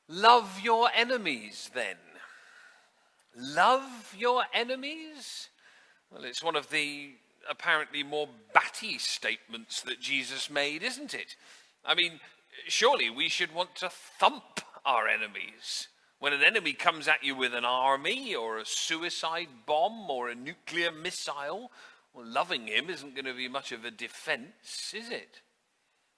Love your enemies, then. Love your enemies? Well, it's one of the apparently more batty statements that Jesus made, isn't it? I mean, surely we should want to thump our enemies. When an enemy comes at you with an army or a suicide bomb or a nuclear missile, well, loving him isn't going to be much of a defense, is it?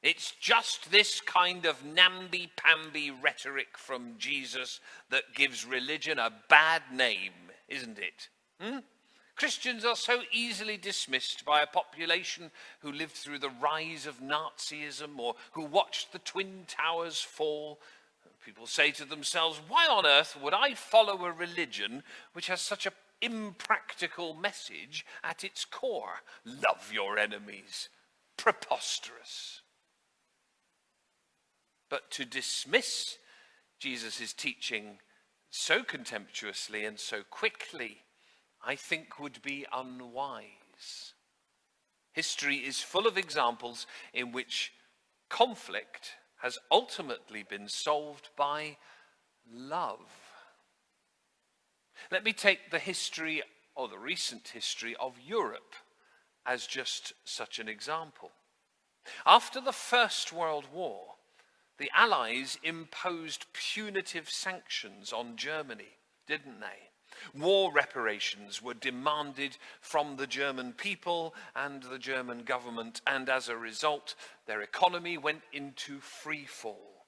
It's just this kind of namby-pamby rhetoric from Jesus that gives religion a bad name, isn't it? Christians are so easily dismissed by a population who lived through the rise of Nazism or who watched the Twin Towers fall. People say to themselves, why on earth would I follow a religion which has such an impractical message at its core? Love your enemies. Preposterous. But to dismiss Jesus' teaching so contemptuously and so quickly, I think would be unwise. History is full of examples in which conflict has ultimately been solved by love. Let me take the history, or the recent history, of Europe as just such an example. After the First World War, the Allies imposed punitive sanctions on Germany, didn't they? War reparations were demanded from the German people and the German government, and as a result, their economy went into free fall.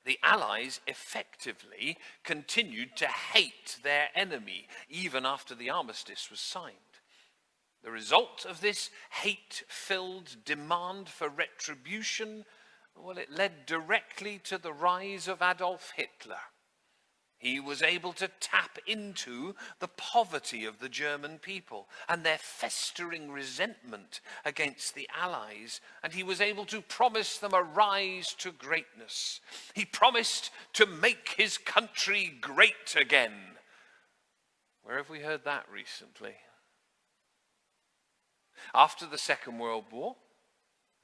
The Allies effectively continued to hate their enemy, even after the armistice was signed. The result of this hate-filled demand for retribution, well, it led directly to the rise of Adolf Hitler. He was able to tap into the poverty of the German people and their festering resentment against the Allies, and he was able to promise them a rise to greatness. He promised to make his country great again. Where have we heard that recently? After the Second World War,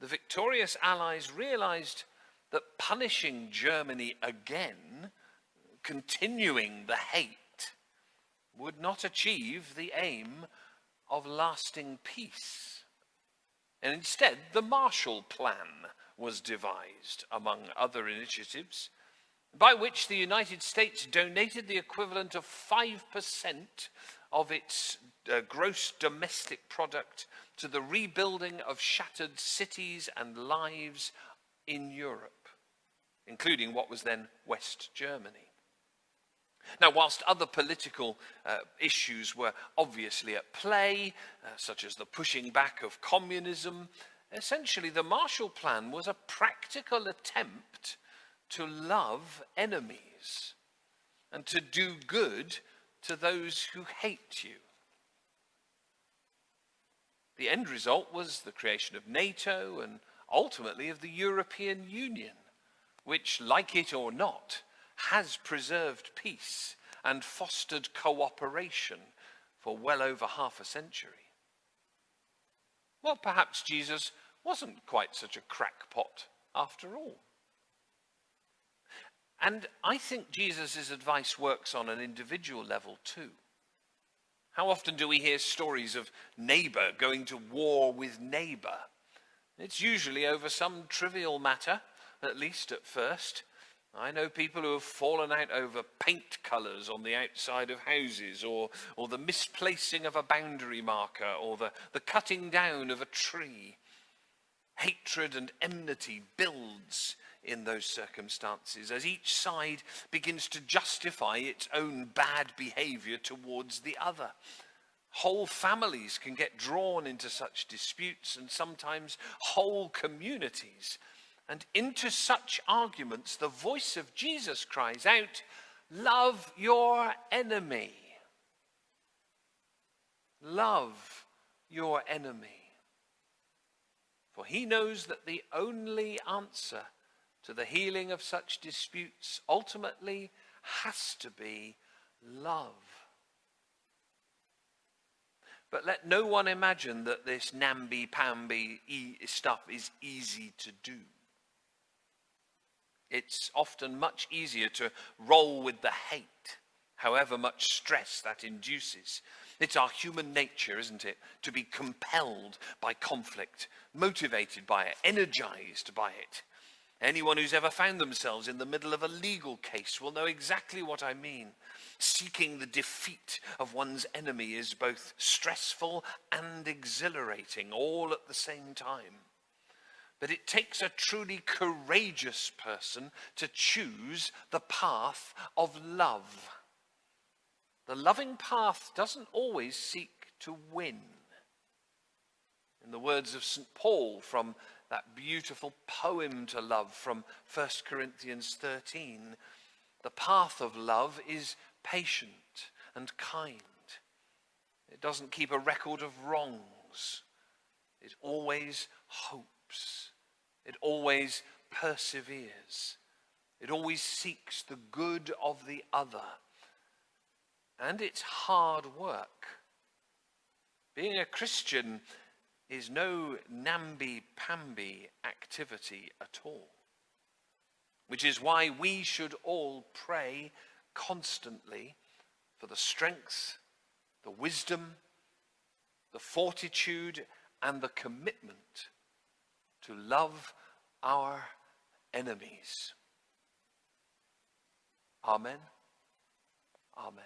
the victorious Allies realized that punishing Germany again, continuing the hate, would not achieve the aim of lasting peace. And instead, the Marshall Plan was devised, among other initiatives, by which the United States donated the equivalent of 5% of its gross domestic product to the rebuilding of shattered cities and lives in Europe, including what was then West Germany. Now, whilst other political issues were obviously at play, such as the pushing back of communism, essentially the Marshall Plan was a practical attempt to love enemies and to do good to those who hate you. The end result was the creation of NATO and ultimately of the European Union, which, like it or not, has preserved peace and fostered cooperation for well over half a century. Well, perhaps Jesus wasn't quite such a crackpot after all. And I think Jesus' advice works on an individual level too. How often do we hear stories of neighbor going to war with neighbor? It's usually over some trivial matter, at least at first. I know people who have fallen out over paint colours on the outside of houses, or the misplacing of a boundary marker, or the cutting down of a tree. Hatred and enmity builds in those circumstances as each side begins to justify its own bad behaviour towards the other. Whole families can get drawn into such disputes, and sometimes whole communities. And into such arguments, the voice of Jesus cries out, "Love your enemy. Love your enemy." For he knows that the only answer to the healing of such disputes ultimately has to be love. But let no one imagine that this namby-pamby stuff is easy to do. It's often much easier to roll with the hate, however much stress that induces. It's our human nature, isn't it, to be compelled by conflict, motivated by it, energized by it. Anyone who's ever found themselves in the middle of a legal case will know exactly what I mean. Seeking the defeat of one's enemy is both stressful and exhilarating, all at the same time. But it takes a truly courageous person to choose the path of love. The loving path doesn't always seek to win. In the words of St. Paul from that beautiful poem to love from 1 Corinthians 13, the path of love is patient and kind. It doesn't keep a record of wrongs. It always hopes. It always perseveres. It always seeks the good of the other. And it's hard work. Being a Christian is no namby-pamby activity at all. Which is why we should all pray constantly for the strength, the wisdom, the fortitude, and the commitment to love our enemies. Amen. Amen.